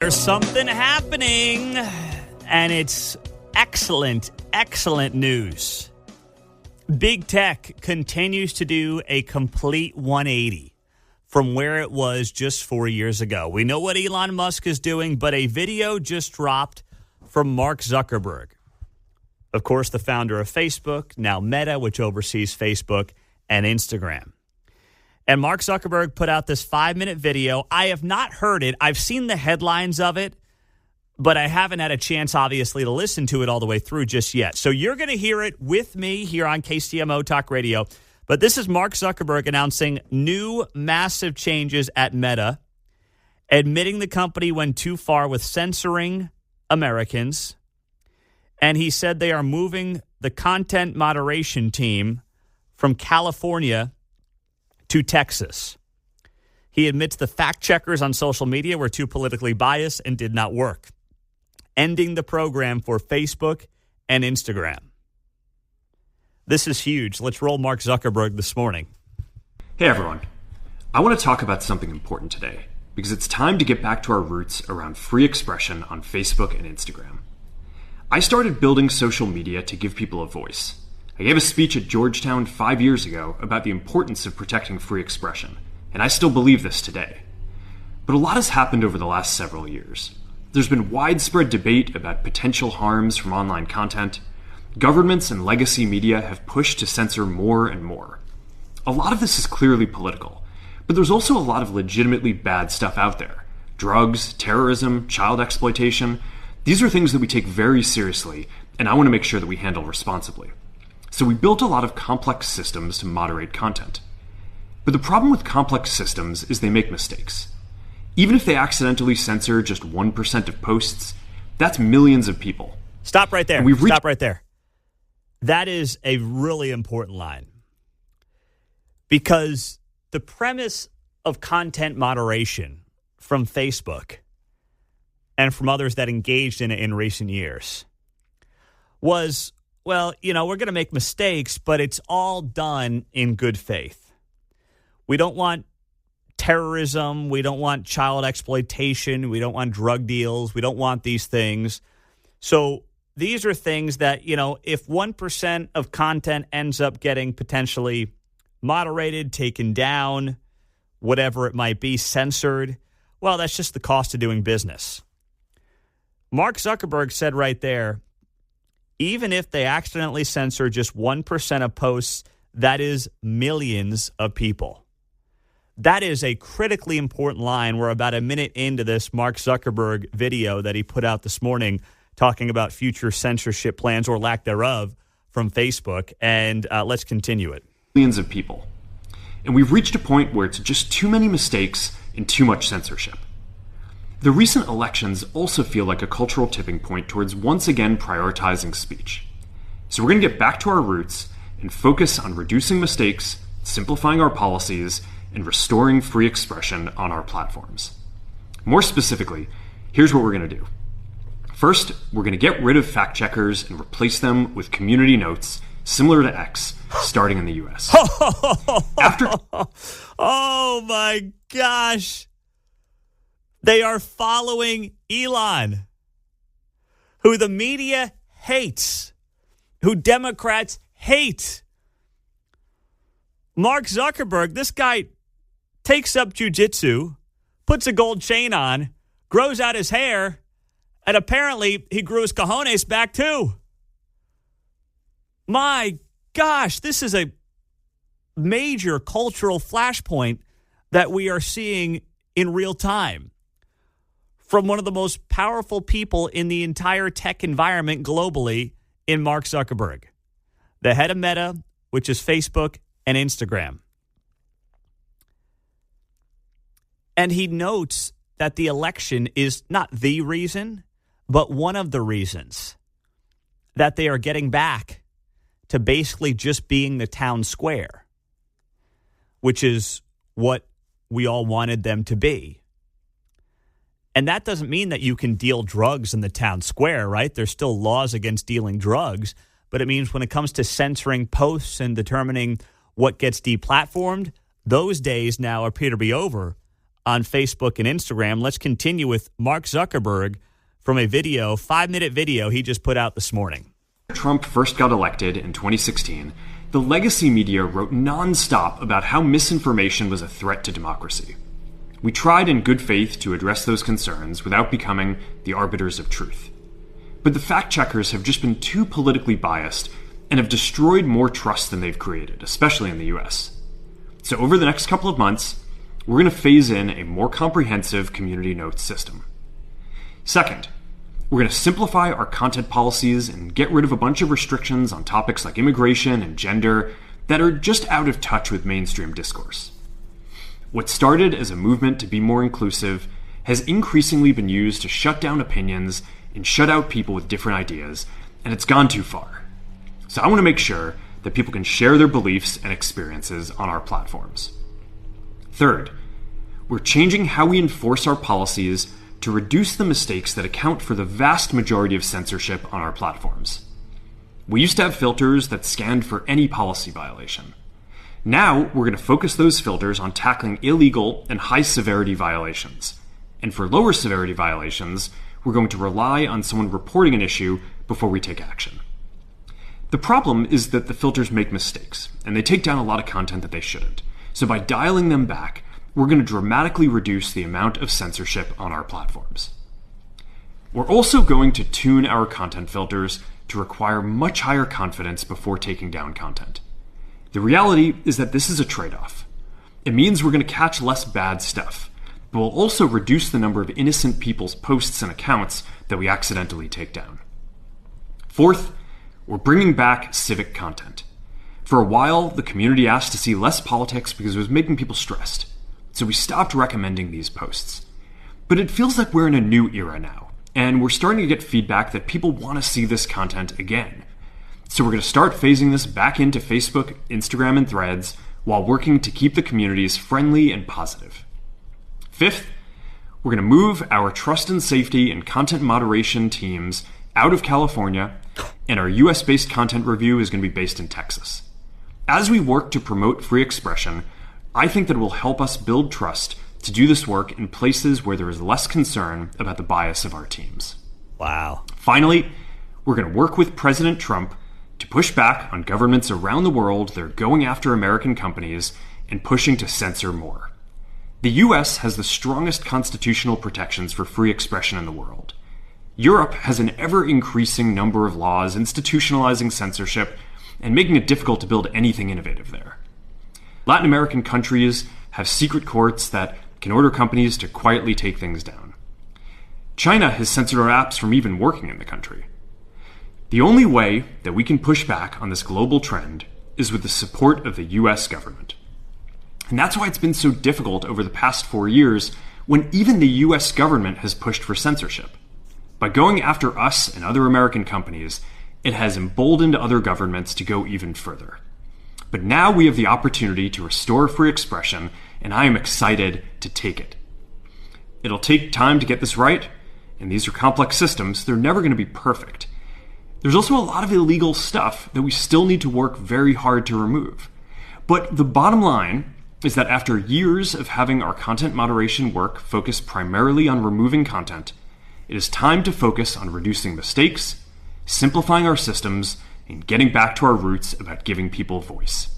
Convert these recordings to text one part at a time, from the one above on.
There's something happening, and it's excellent news. Big tech continues to do a complete 180 from where it was just 4 years ago. We know what Elon Musk is doing, but a video just dropped from Mark Zuckerberg. Of course, the founder of Facebook, now Meta, which oversees Facebook and Instagram. And Mark Zuckerberg put out this 5-minute video. I have not heard it. I've seen the headlines of it, but I haven't had a chance, obviously, to listen to it all the way through just yet. So you're going to hear it with me here on KCMO Talk Radio. But this is Mark Zuckerberg announcing new massive changes at Meta, admitting the company went too far with censoring Americans. And he said they are moving the content moderation team from California to Texas. He admits the fact checkers on social media were too politically biased and did not work, ending the program for Facebook and Instagram. This is huge. Let's roll Mark Zuckerberg this morning. Hey everyone. I want to talk about something important today because it's time to get back to our roots around free expression on Facebook and Instagram. I started building social media to give people a voice. I gave a speech at Georgetown 5 years ago about the importance of protecting free expression, and I still believe this today. But a lot has happened over the last several years. There's been widespread debate about potential harms from online content. Governments and legacy media have pushed to censor more and more. A lot of this is clearly political, but there's also a lot of legitimately bad stuff out there. Drugs, terrorism, child exploitation. These are things that we take very seriously, and I want to make sure that we handle responsibly. So we built a lot of complex systems to moderate content. But the problem with complex systems is they make mistakes. Even if they accidentally censor just 1% of posts, that's millions of people. Stop right there. Stop right there. That is a really important line. Because the premise of content moderation from Facebook and from others that engaged in it in recent years was, well, we're going to make mistakes, but it's all done in good faith. We don't want terrorism. We don't want child exploitation. We don't want drug deals. We don't want these things. So these are things that, if 1% of content ends up getting potentially moderated, taken down, whatever it might be, censored, well, that's just the cost of doing business. Mark Zuckerberg said right there, even if they accidentally censor just 1% of posts, that is millions of people. That is a critically important line. We're about a minute into this Mark Zuckerberg video that he put out this morning talking about future censorship plans or lack thereof from Facebook. And let's continue it. Millions of people. And we've reached a point where it's just too many mistakes and too much censorship. The recent elections also feel like a cultural tipping point towards once again prioritizing speech. So we're going to get back to our roots and focus on reducing mistakes, simplifying our policies, and restoring free expression on our platforms. More specifically, here's what we're going to do. First, we're going to get rid of fact checkers and replace them with community notes similar to X, starting in the US. Oh my gosh. They are following Elon, who the media hates, who Democrats hate. Mark Zuckerberg, this guy takes up jujitsu, puts a gold chain on, grows out his hair, and apparently he grew his cojones back too. My gosh, this is a major cultural flashpoint that we are seeing in real time from one of the most powerful people in the entire tech environment globally in Mark Zuckerberg, the head of Meta, which is Facebook and Instagram. And he notes that the election is not the reason, but one of the reasons that they are getting back to basically just being the town square, which is what we all wanted them to be. And that doesn't mean that you can deal drugs in the town square, right? There's still laws against dealing drugs, but it means when it comes to censoring posts and determining what gets deplatformed, those days now appear to be over on Facebook and Instagram. Let's continue with Mark Zuckerberg from a video, 5-minute video he just put out this morning. Trump first got elected in 2016, the legacy media wrote nonstop about how misinformation was a threat to democracy. We tried in good faith to address those concerns without becoming the arbiters of truth. But the fact checkers have just been too politically biased and have destroyed more trust than they've created, especially in the US. So over the next couple of months, we're going to phase in a more comprehensive community notes system. Second, we're going to simplify our content policies and get rid of a bunch of restrictions on topics like immigration and gender that are just out of touch with mainstream discourse. What started as a movement to be more inclusive has increasingly been used to shut down opinions and shut out people with different ideas, and it's gone too far. So I want to make sure that people can share their beliefs and experiences on our platforms. Third, we're changing how we enforce our policies to reduce the mistakes that account for the vast majority of censorship on our platforms. We used to have filters that scanned for any policy violation. Now, we're going to focus those filters on tackling illegal and high-severity violations. And for lower-severity violations, we're going to rely on someone reporting an issue before we take action. The problem is that the filters make mistakes, and they take down a lot of content that they shouldn't. So by dialing them back, we're going to dramatically reduce the amount of censorship on our platforms. We're also going to tune our content filters to require much higher confidence before taking down content. The reality is that this is a trade-off. It means we're going to catch less bad stuff, but we'll also reduce the number of innocent people's posts and accounts that we accidentally take down. Fourth, we're bringing back civic content. For a while, the community asked to see less politics because it was making people stressed, so we stopped recommending these posts. But it feels like we're in a new era now, and we're starting to get feedback that people want to see this content again. So we're going to start phasing this back into Facebook, Instagram, and Threads while working to keep the communities friendly and positive. Fifth, we're going to move our trust and safety and content moderation teams out of California, and our US-based content review is going to be based in Texas. As we work to promote free expression, I think that it will help us build trust to do this work in places where there is less concern about the bias of our teams. Wow. Finally, we're going to work with President Trump to push back on governments around the world that are going after American companies and pushing to censor more. The US has the strongest constitutional protections for free expression in the world. Europe has an ever-increasing number of laws institutionalizing censorship and making it difficult to build anything innovative there. Latin American countries have secret courts that can order companies to quietly take things down. China has censored our apps from even working in the country. The only way that we can push back on this global trend is with the support of the US government. And that's why it's been so difficult over the past 4 years when even the US government has pushed for censorship. By going after us and other American companies, it has emboldened other governments to go even further. But now we have the opportunity to restore free expression, and I am excited to take it. It'll take time to get this right, and these are complex systems. They're never going to be perfect. There's also a lot of illegal stuff that we still need to work very hard to remove. But the bottom line is that after years of having our content moderation work focus primarily on removing content, it is time to focus on reducing mistakes, simplifying our systems, and getting back to our roots about giving people a voice.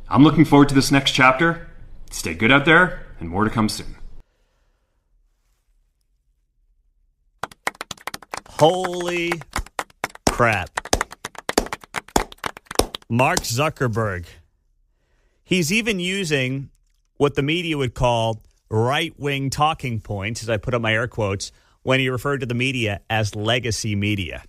I'm looking forward to this next chapter. Stay good out there, and more to come soon. Holy crap. Mark Zuckerberg. He's even using what the media would call right-wing talking points, as I put up my air quotes, when he referred to the media as legacy media.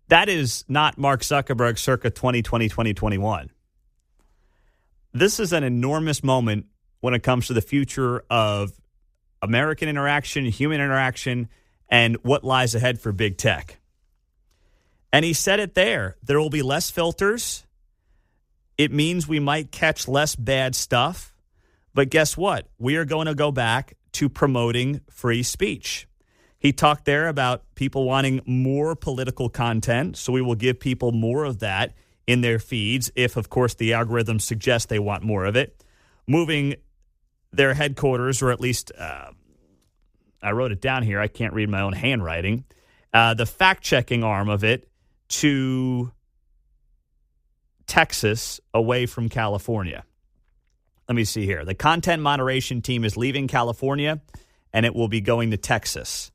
That is not Mark Zuckerberg circa 2020, 2021. This is an enormous moment when it comes to the future of American interaction, human interaction, and what lies ahead for big tech. And he said it there. There will be less filters. It means we might catch less bad stuff. But guess what? We are going to go back to promoting free speech. He talked there about people wanting more political content, so we will give people more of that in their feeds if, of course, the algorithms suggest they want more of it. moving their headquarters, or at least I wrote it down here. I can't read my own handwriting. The fact-checking arm of it to Texas, away from California. Let me see here. The content moderation team is leaving California, and it will be going to Texas.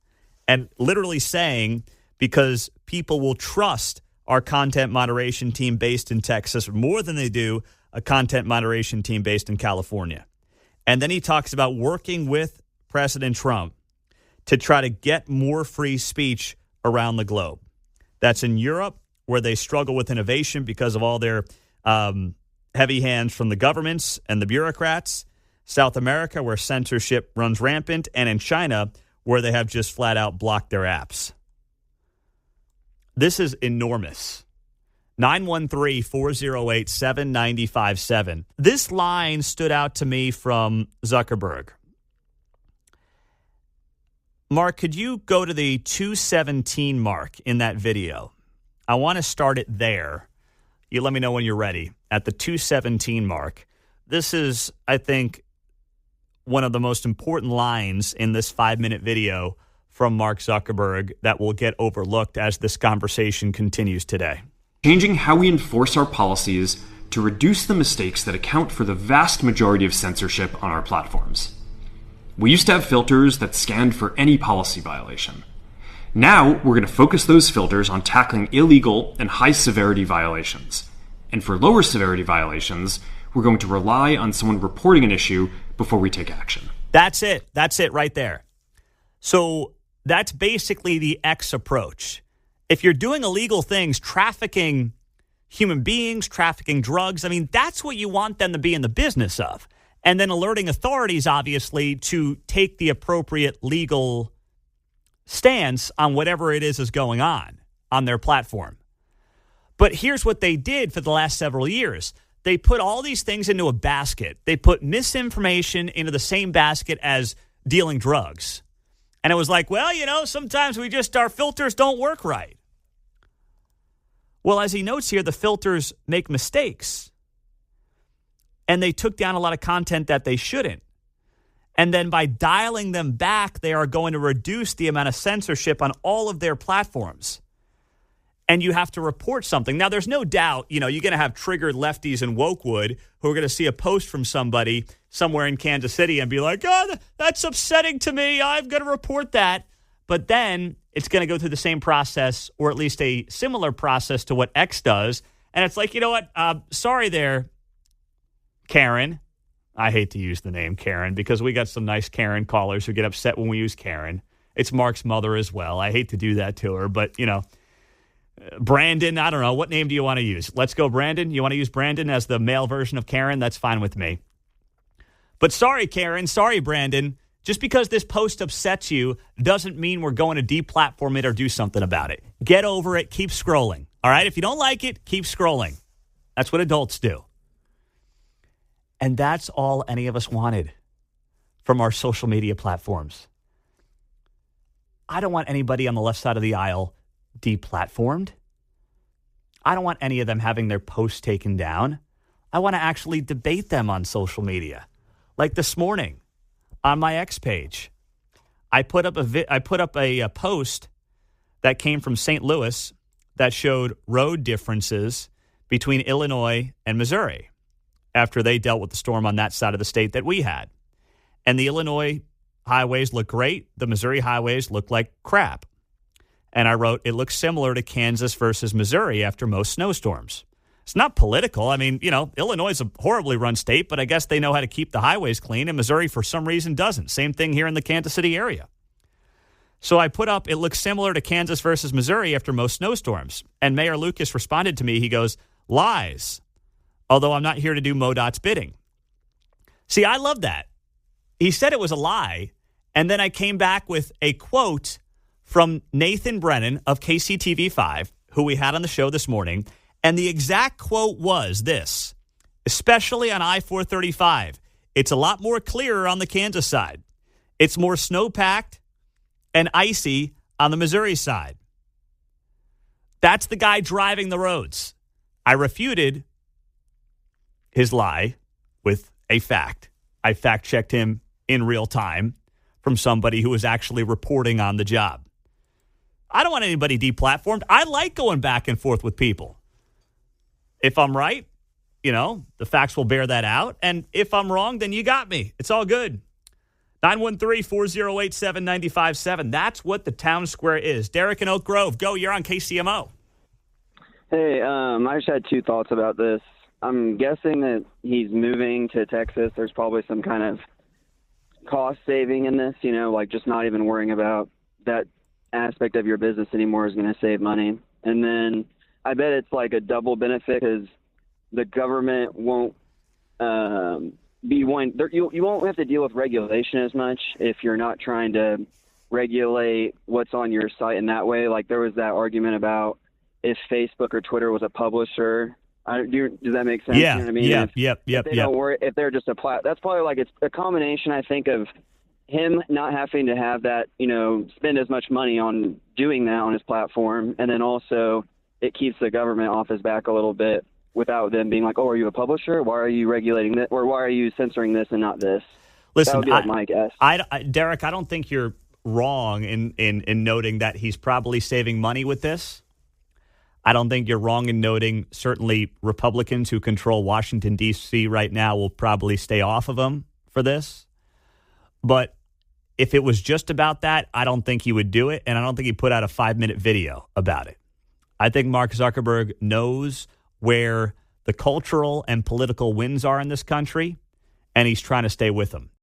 And literally saying, because people will trust our content moderation team based in Texas more than they do a content moderation team based in California. And then he talks about working with President Trump to try to get more free speech around the globe. That's in Europe, where they struggle with innovation because of all their heavy hands from the governments and the bureaucrats. South America, where censorship runs rampant. And in China, where they have just flat out blocked their apps. This is enormous. 913-408-7957. This line stood out to me from Zuckerberg. Mark, could you go to the 217 mark in that video? I want to start it there. You let me know when you're ready. At the 217 mark. This is, I think, one of the most important lines in this 5-minute video from Mark Zuckerberg that will get overlooked as this conversation continues today. Changing how we enforce our policies to reduce the mistakes that account for the vast majority of censorship on our platforms. We used to have filters that scanned for any policy violation. Now, we're going to focus those filters on tackling illegal and high-severity violations. And for lower severity violations, we're going to rely on someone reporting an issue before we take action. That's it. That's it right there. So that's basically the X approach. If you're doing illegal things, trafficking human beings, trafficking drugs, I mean, that's what you want them to be in the business of. And then alerting authorities, obviously, to take the appropriate legal stance on whatever it is going on their platform. But here's what they did for the last several years. They put all these things into a basket. They put misinformation into the same basket as dealing drugs. And it was like, well, sometimes our filters don't work right. Well, as he notes here, the filters make mistakes. And they took down a lot of content that they shouldn't. And then by dialing them back, they are going to reduce the amount of censorship on all of their platforms. And you have to report something. Now, there's no doubt, you're going to have triggered lefties in Wokewood who are going to see a post from somebody somewhere in Kansas City and be like, oh, that's upsetting to me. I've got to report that. But then it's going to go through the same process, or at least a similar process to what X does. And it's like, you know what? Sorry there, Karen. I hate to use the name Karen because we got some nice Karen callers who get upset when we use Karen. It's Mark's mother as well. I hate to do that to her, but, Brandon, I don't know. What name do you want to use? Let's go, Brandon. You want to use Brandon as the male version of Karen? That's fine with me. But sorry, Karen. Sorry, Brandon. Just because this post upsets you doesn't mean we're going to deplatform it or do something about it. Get over it. Keep scrolling. All right? If you don't like it, keep scrolling. That's what adults do. And that's all any of us wanted from our social media platforms. I don't want anybody on the left side of the aisle deplatformed. I don't want any of them having their posts taken down. I want to actually debate them on social media. Like this morning on my X page, I put up a post that came from St. Louis that showed road differences between Illinois and Missouri after they dealt with the storm on that side of the state that we had. And the Illinois highways look great. The Missouri highways look like crap. And I wrote, it looks similar to Kansas versus Missouri after most snowstorms. It's not political. I mean, Illinois is a horribly run state, but I guess they know how to keep the highways clean, and Missouri, for some reason, doesn't. Same thing here in the Kansas City area. So I put up, it looks similar to Kansas versus Missouri after most snowstorms. And Mayor Lucas responded to me. He goes, lies, although I'm not here to do MoDOT's bidding. See, I love that. He said it was a lie, and then I came back with a quote from Nathan Brennan of KCTV5, who we had on the show this morning. And the exact quote was this: especially on I-435, it's a lot more clearer on the Kansas side. It's more snow-packed and icy on the Missouri side. That's the guy driving the roads. I refuted his lie with a fact. I fact-checked him in real time from somebody who was actually reporting on the job. I don't want anybody deplatformed. I like going back and forth with people. If I'm right, the facts will bear that out. And if I'm wrong, then you got me. It's all good. 913-408-7957. That's what the town square is. Derek in Oak Grove. Go, you're on KCMO. Hey, I just had two thoughts about this. I'm guessing that he's moving to Texas. There's probably some kind of cost saving in this, like just not even worrying about that aspect of your business anymore is going to save money. And then I bet it's like a double benefit because the government won't you won't have to deal with regulation as much if you're not trying to regulate what's on your site in that way. Like there was that argument about if Facebook or Twitter was a publisher. Does that make sense? Yeah, you know what I mean? If they don't worry, if they're just that's probably like it's a combination, I think, of him not having to have that, spend as much money on doing that on his platform, and then also it keeps the government off his back a little bit without them being like, oh, are you a publisher? Why are you regulating this? Or why are you censoring this and not this? Listen, that would be like my guess. Derek, I don't think you're wrong in noting that he's probably saving money with this. I don't think you're wrong in noting certainly Republicans who control Washington, D.C. right now will probably stay off of him for this. But if it was just about that, I don't think he would do it, and I don't think he'd put out a 5-minute video about it. I think Mark Zuckerberg knows where the cultural and political winds are in this country, and he's trying to stay with them.